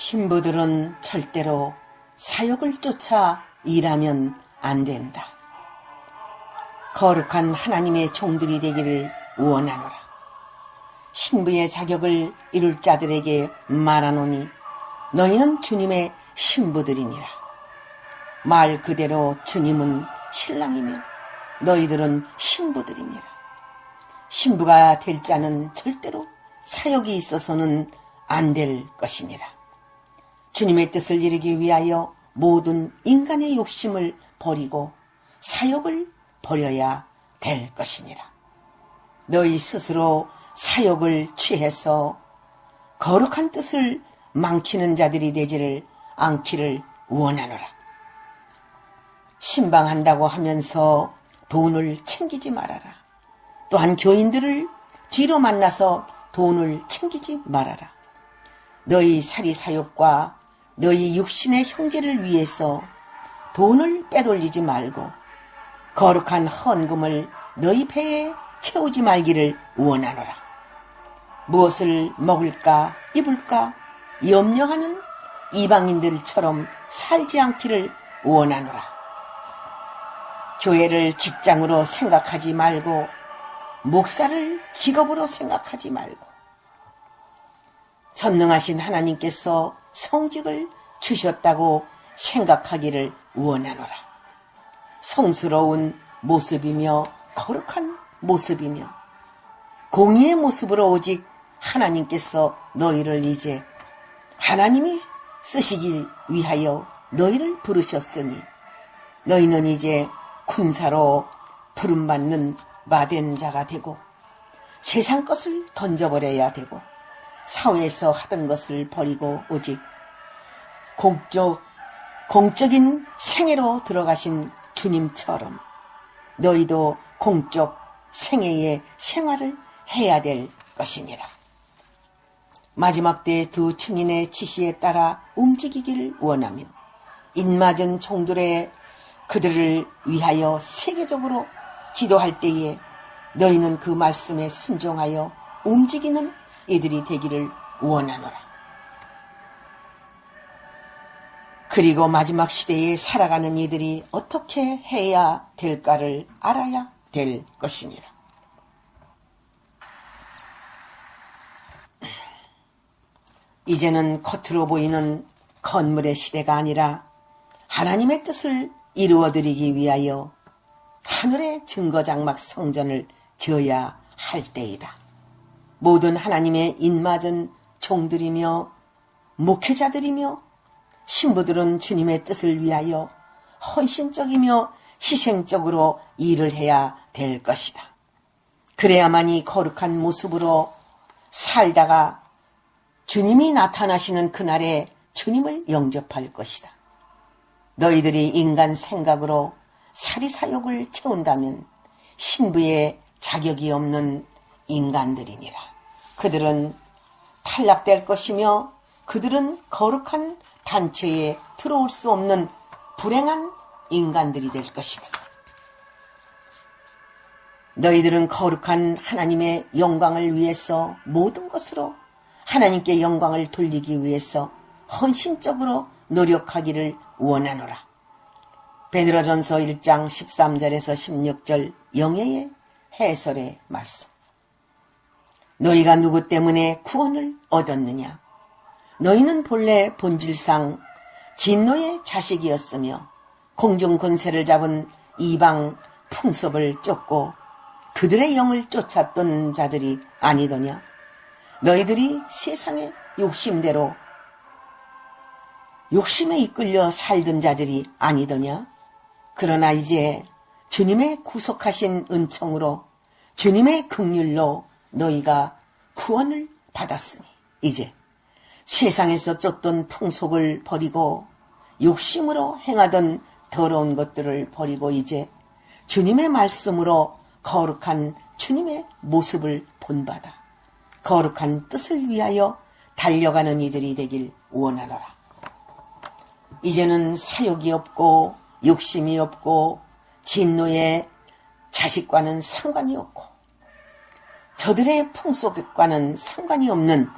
신부들은 절대로 사욕을 쫓아 일하면 안 된다. 거룩한 하나님의 종들이 되기를 원하노라. 신부의 자격을 이룰 자들에게 말하노니 너희는 주님의 신부들이니라. 말 그대로 주님은 신랑이며 너희들은 신부들이니라. 신부가 될 자는 절대로 사욕이 있어서는 안 될 것이니라. 주님의 뜻을 이루기 위하여 모든 인간의 욕심을 버리고 사욕을 버려야 될 것이니라. 너희 스스로 사욕을 취해서 거룩한 뜻을 망치는 자들이 되지를 않기를 원하노라. 신방한다고 하면서 돈을 챙기지 말아라. 또한 교인들을 뒤로 만나서 돈을 챙기지 말아라. 너희 사리사욕과 너희 육신의 형제를 위해서 돈을 빼돌리지 말고 거룩한 헌금을 너희 배에 채우지 말기를 원하노라. 무엇을 먹을까 입을까 염려하는 이방인들처럼 살지 않기를 원하노라. 교회를 직장으로 생각하지 말고 목사를 직업으로 생각하지 말고 전능하신 하나님께서 성직을 주셨다고 생각하기를 원하노라. 성스러운 모습이며 거룩한 모습이며 공의의 모습으로 오직 하나님께서 너희를 이제 하나님이 쓰시기 위하여 너희를 부르셨으니 너희는 이제 군사로 부름받는 마된 자가 되고 세상 것을 던져버려야 되고 사회에서 하던 것을 버리고 오직 공적인 생애로 들어가신 주님처럼 너희도 공적 생애의 생활을 해야 될 것이니라. 마지막 때 두 증인의 지시에 따라 움직이기를 원하며 인맞은 종들의 그들을 위하여 세계적으로 지도할 때에 너희는 그 말씀에 순종하여 움직이는 이들이 되기를 원하노라. 그리고 마지막 시대에 살아가는 이들이 어떻게 해야 될까를 알아야 될 것이니라. 이제는 겉으로 보이는 건물의 시대가 아니라 하나님의 뜻을 이루어드리기 위하여 하늘의 증거장막 성전을 지어야 할 때이다. 모든 하나님의 인맞은 종들이며 목회자들이며 신부들은 주님의 뜻을 위하여 헌신적이며 희생적으로 일을 해야 될 것이다. 그래야만이 거룩한 모습으로 살다가 주님이 나타나시는 그날에 주님을 영접할 것이다. 너희들이 인간 생각으로 사리사욕을 채운다면 신부의 자격이 없는 인간들이니라. 그들은 탈락될 것이며 그들은 거룩한 단체에 들어올 수 없는 불행한 인간들이 될 것이다. 너희들은 거룩한 하나님의 영광을 위해서 모든 것으로 하나님께 영광을 돌리기 위해서 헌신적으로 노력하기를 원하노라. 베드로전서 1장 13절에서 16절 영예의 해설의 말씀. 너희가 누구 때문에 구원을 얻었느냐? 너희는 본래 본질상 진노의 자식이었으며 공중 권세를 잡은 이방 풍속을 쫓고 그들의 영을 쫓았던 자들이 아니더냐? 너희들이 세상의 욕심대로 욕심에 이끌려 살던 자들이 아니더냐? 그러나 이제 주님의 구속하신 은총으로 주님의 긍휼로 너희가 구원을 받았으니 이제 세상에서 쫓던 풍속을 버리고 욕심으로 행하던 더러운 것들을 버리고 이제 주님의 말씀으로 거룩한 주님의 모습을 본받아 거룩한 뜻을 위하여 달려가는 이들이 되길 원하노라. 이제는 사욕이 없고 욕심이 없고 진노의 자식과는 상관이 없고 저들의 풍속과는 상관이 없는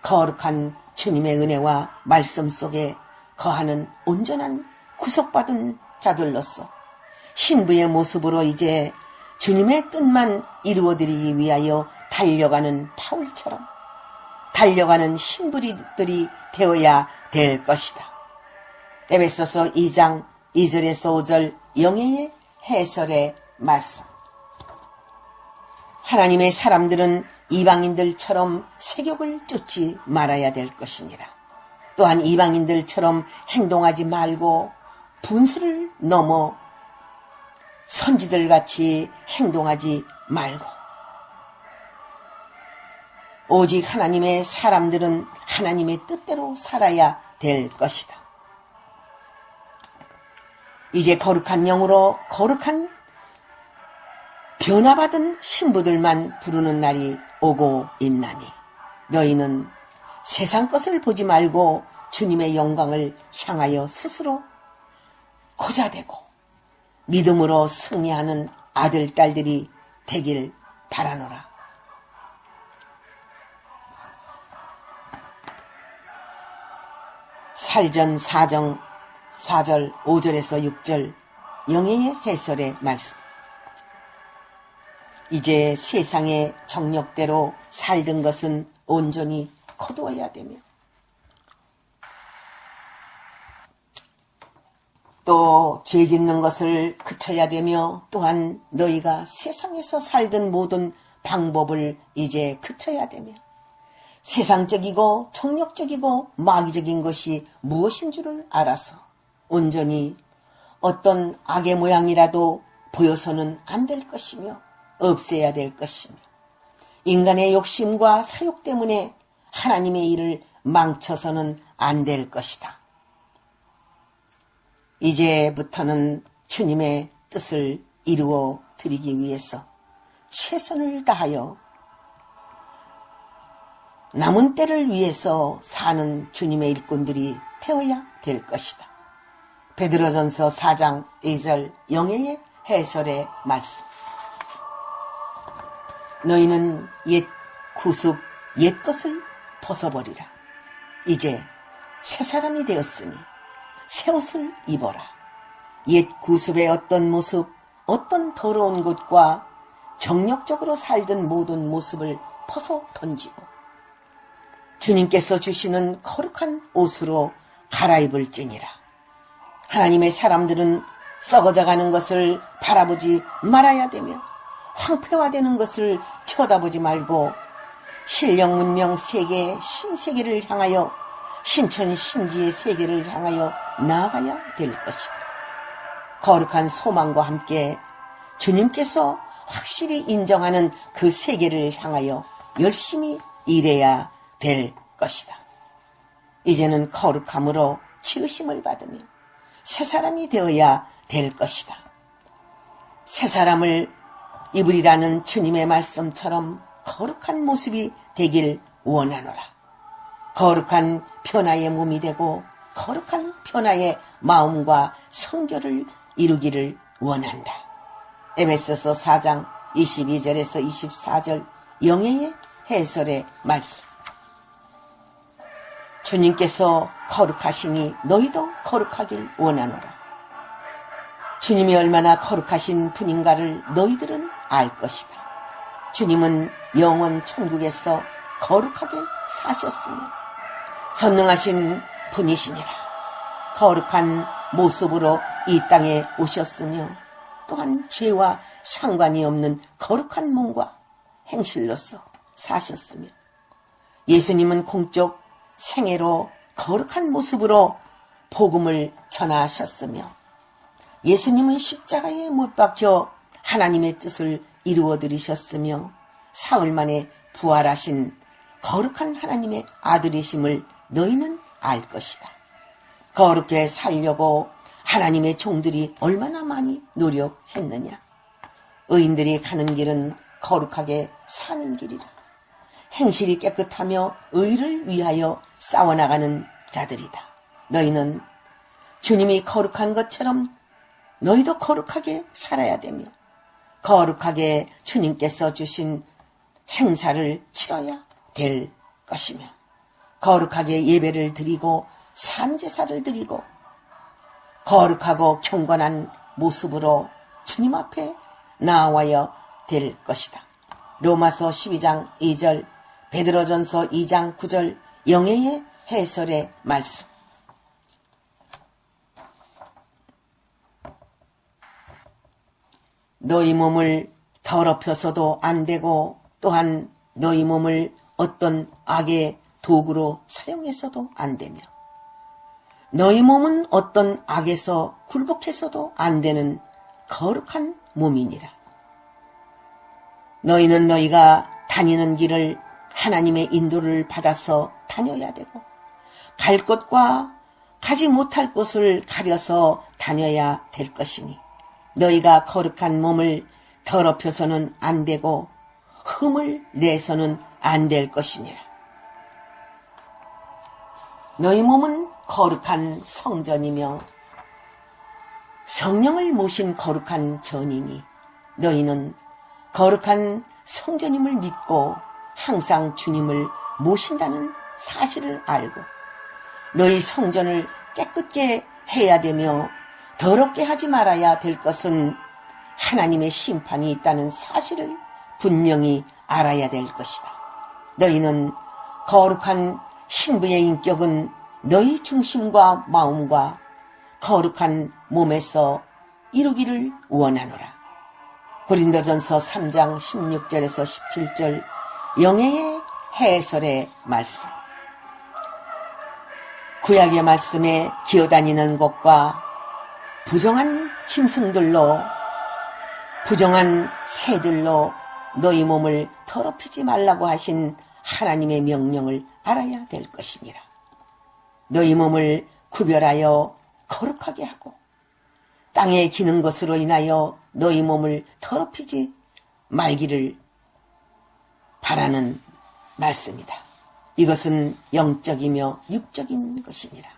거룩한 주님의 은혜와 말씀 속에 거하는 온전한 구속받은 자들로서 신부의 모습으로 이제 주님의 뜻만 이루어드리기 위하여 달려가는 바울처럼 달려가는 신부들이 되어야 될 것이다. 에베소서 2장 2절에서 5절 영예의 해설의 말씀. 하나님의 사람들은 이방인들처럼 세욕을 쫓지 말아야 될 것이니라. 또한 이방인들처럼 행동하지 말고 분수를 넘어 선지들같이 행동하지 말고 오직 하나님의 사람들은 하나님의 뜻대로 살아야 될 것이다. 이제 거룩한 영으로 거룩한 변화받은 신부들만 부르는 날이 오고 있나니 너희는 세상 것을 보지 말고 주님의 영광을 향하여 스스로 고자되고 믿음으로 승리하는 아들, 딸들이 되길 바라노라. 살전 4절 5절에서 6절 영예의 해설의 말씀. 이제 세상의 정욕대로 살던 것은 온전히 거두어야 되며 또 죄짓는 것을 그쳐야 되며 또한 너희가 세상에서 살던 모든 방법을 이제 그쳐야 되며 세상적이고 정욕적이고 마귀적인 것이 무엇인 줄을 알아서 온전히 어떤 악의 모양이라도 보여서는 안 될 것이며 없애야 될 것이며 인간의 욕심과 사욕 때문에 하나님의 일을 망쳐서는 안 될 것이다. 이제부터는 주님의 뜻을 이루어 드리기 위해서 최선을 다하여 남은 때를 위해서 사는 주님의 일꾼들이 되어야 될 것이다. 베드로전서 4장 2절 영예의 해설의 말씀. 너희는 옛 구습 옛 것을 벗어버리라. 이제 새 사람이 되었으니 새 옷을 입어라. 옛 구습의 어떤 모습, 어떤 더러운 것과 정욕적으로 살던 모든 모습을 벗어 던지고 주님께서 주시는 거룩한 옷으로 갈아입을지니라. 하나님의 사람들은 썩어져가는 것을 바라보지 말아야 되며 황폐화되는 것을 쳐다보지 말고 신령 문명 세계 신세계를 향하여 신천 신지의 세계를 향하여 나아가야 될 것이다. 거룩한 소망과 함께 주님께서 확실히 인정하는 그 세계를 향하여 열심히 일해야 될 것이다. 이제는 거룩함으로 지으심을 받으며 새 사람이 되어야 될 것이다. 새 사람을 입으리라는 주님의 말씀처럼 거룩한 모습이 되길 원하노라. 거룩한 변화의 몸이 되고 거룩한 변화의 마음과 성결을 이루기를 원한다. 에베소서 4장 22절에서 24절 영예의 해설의 말씀. 주님께서 거룩하시니 너희도 거룩하길 원하노라. 주님이 얼마나 거룩하신 분인가를 너희들은 알 것이다. 주님은 영원 천국에서 거룩하게 사셨으며 전능하신 분이시니라. 거룩한 모습으로 이 땅에 오셨으며 또한 죄와 상관이 없는 거룩한 몸과 행실로서 사셨으며 예수님은 공적 생애로 거룩한 모습으로 복음을 전하셨으며 예수님은 십자가에 못 박혀 하나님의 뜻을 이루어 드리셨으며 사흘 만에 부활하신 거룩한 하나님의 아들이심을 너희는 알 것이다. 거룩하게 살려고 하나님의 종들이 얼마나 많이 노력했느냐. 의인들이 가는 길은 거룩하게 사는 길이라. 행실이 깨끗하며 의를 위하여 싸워나가는 자들이다. 너희는 주님이 거룩한 것처럼 너희도 거룩하게 살아야 되며 거룩하게 주님께서 주신 행사를 치러야 될 것이며 거룩하게 예배를 드리고 산제사를 드리고 거룩하고 경건한 모습으로 주님 앞에 나와야 될 것이다. 로마서 12장 2절, 베드로전서 2장 9절 영예의 해설의 말씀. 너희 몸을 더럽혀서도 안 되고 또한 너희 몸을 어떤 악의 도구로 사용해서도 안 되며 너희 몸은 어떤 악에서 굴복해서도 안 되는 거룩한 몸이니라. 너희는 너희가 다니는 길을 하나님의 인도를 받아서 다녀야 되고 갈 곳과 가지 못할 곳을 가려서 다녀야 될 것이니 너희가 거룩한 몸을 더럽혀서는 안 되고 흠을 내서는 안 될 것이니라. 너희 몸은 거룩한 성전이며 성령을 모신 거룩한 전이니 너희는 거룩한 성전임을 믿고 항상 주님을 모신다는 사실을 알고 너희 성전을 깨끗게 해야 되며 더럽게 하지 말아야 될 것은 하나님의 심판이 있다는 사실을 분명히 알아야 될 것이다. 너희는 거룩한 신부의 인격은 너희 중심과 마음과 거룩한 몸에서 이루기를 원하노라. 고린도전서 3장 16절에서 17절 영예의 해설의 말씀. 구약의 말씀에 기어다니는 것과 부정한 짐승들로 부정한 새들로 너희 몸을 더럽히지 말라고 하신 하나님의 명령을 알아야 될 것이니라. 너희 몸을 구별하여 거룩하게 하고 땅에 기는 것으로 인하여 너희 몸을 더럽히지 말기를 바라는 말씀이다. 이것은 영적이며 육적인 것이니라.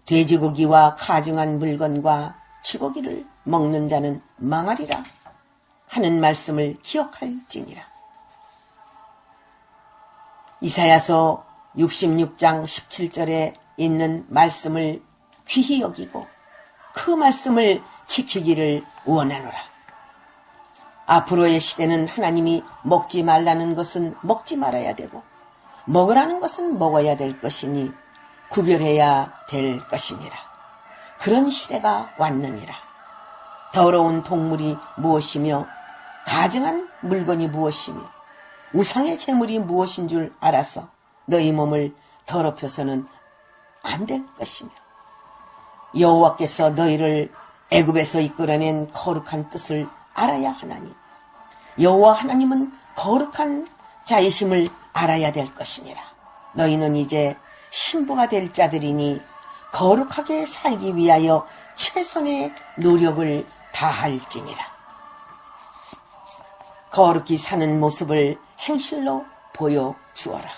돼지고기와 가증한 물건과 쥐고기를 먹는 자는 망하리라 하는 말씀을 기억할지니라. 이사야서 66장 17절에 있는 말씀을 귀히 여기고 그 말씀을 지키기를 원하노라. 앞으로의 시대는 하나님이 먹지 말라는 것은 먹지 말아야 되고 먹으라는 것은 먹어야 될 것이니 구별해야 될 것이니라. 그런 시대가 왔느니라. 더러운 동물이 무엇이며 가증한 물건이 무엇이며 우상의 제물이 무엇인 줄 알아서 너희 몸을 더럽혀서는 안 될 것이며 여호와께서 너희를 애굽에서 이끌어낸 거룩한 뜻을 알아야 하나니 여호와 하나님은 거룩한 자이심을 알아야 될 것이니라. 너희는 이제 신부가 될 자들이니 거룩하게 살기 위하여 최선의 노력을 다할지니라. 거룩히 사는 모습을 행실로 보여주어라.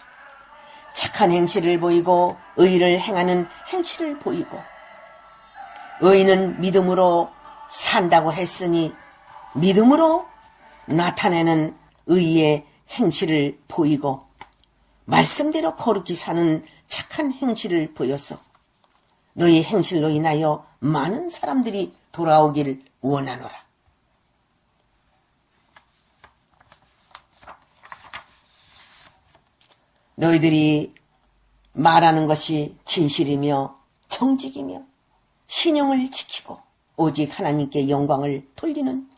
착한 행실을 보이고 의를 행하는 행실을 보이고 의는 믿음으로 산다고 했으니 믿음으로 나타내는 의의 행실을 보이고 말씀대로 거룩히 사는 착한 행실을 보여서 너희 행실로 인하여 많은 사람들이 돌아오기를 원하노라. 너희들이 말하는 것이 진실이며 정직이며 신용을 지키고 오직 하나님께 영광을 돌리는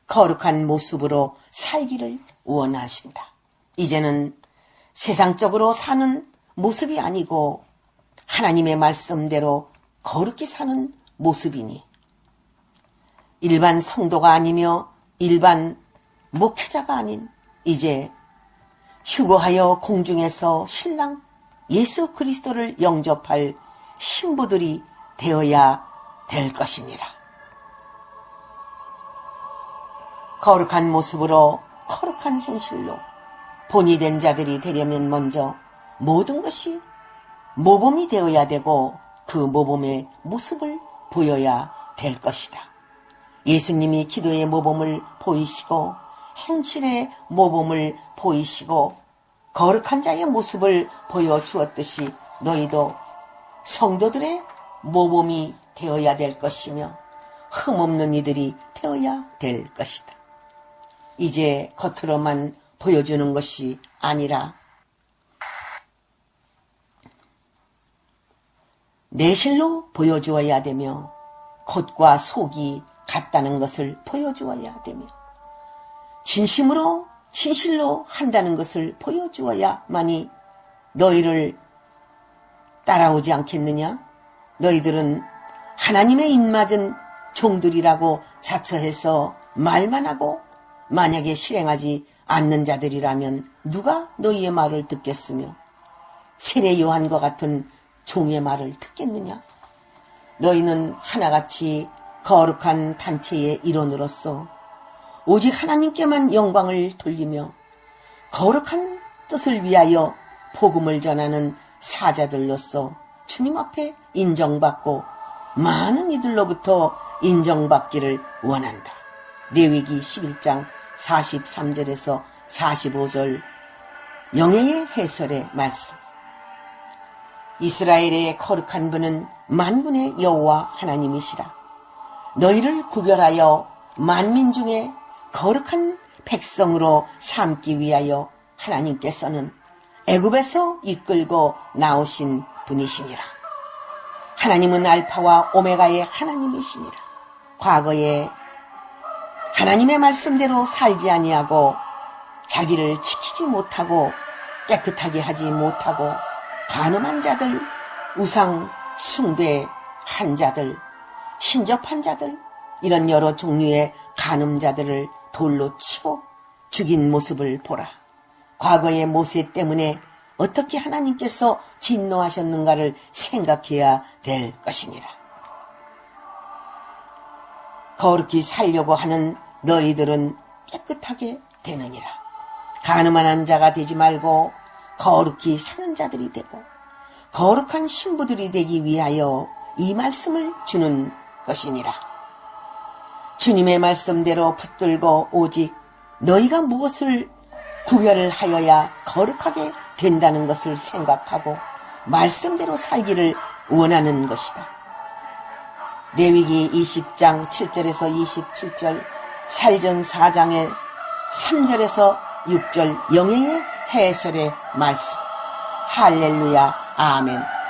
거룩한 모습으로 살기를 원하신다. 이제는 세상적으로 사는 모습이 아니고 하나님의 말씀대로 거룩히 사는 모습이니 일반 성도가 아니며 일반 목회자가 아닌 이제 휴거하여 공중에서 신랑 예수 그리스도를 영접할 신부들이 되어야 될 것이니라. 거룩한 모습으로 거룩한 행실로 본이 된 자들이 되려면 먼저 모든 것이 모범이 되어야 되고 그 모범의 모습을 보여야 될 것이다. 예수님이 기도의 모범을 보이시고 행실의 모범을 보이시고 거룩한 자의 모습을 보여주었듯이 너희도 성도들의 모범이 되어야 될 것이며 흠없는 이들이 되어야 될 것이다. 이제 겉으로만 보여주는 것이 아니라 내실로 보여주어야 되며 겉과 속이 같다는 것을 보여주어야 되며 진심으로 진실로 한다는 것을 보여주어야만이 너희를 따라오지 않겠느냐? 너희들은 하나님의 입맞은 종들이라고 자처해서 말만 하고 만약에 실행하지 않는 자들이라면 누가 너희의 말을 듣겠으며 세례 요한과 같은 종의 말을 듣겠느냐? 너희는 하나같이 거룩한 단체의 일원으로서 오직 하나님께만 영광을 돌리며 거룩한 뜻을 위하여 복음을 전하는 사자들로서 주님 앞에 인정받고 많은 이들로부터 인정받기를 원한다. 레위기 11장 43절에서 45절 영예의 해설의 말씀. 이스라엘의 거룩한 분은 만군의 여호와 하나님이시라. 너희를 구별하여 만민 중에 거룩한 백성으로 삼기 위하여 하나님께서는 애굽에서 이끌고 나오신 분이시니라. 하나님은 알파와 오메가의 하나님이시니라. 과거에 하나님의 말씀대로 살지 아니하고 자기를 지키지 못하고 깨끗하게 하지 못하고 간음한 자들, 우상 숭배한 자들, 신접한 자들, 이런 여러 종류의 간음자들을 돌로 치고 죽인 모습을 보라. 과거의 모세 때문에 어떻게 하나님께서 진노하셨는가를 생각해야 될 것이니라. 거룩히 살려고 하는 너희들은 깨끗하게 되느니라. 간음한 자가 되지 말고 거룩히 사는 자들이 되고 거룩한 신부들이 되기 위하여 이 말씀을 주는 것이니라. 주님의 말씀대로 붙들고 오직 너희가 무엇을 구별을 하여야 거룩하게 된다는 것을 생각하고 말씀대로 살기를 원하는 것이다. 레위기 20장 7절에서 27절, 살전 4장의 3절에서 6절 영예의 해설의 말씀. 할렐루야, 아멘.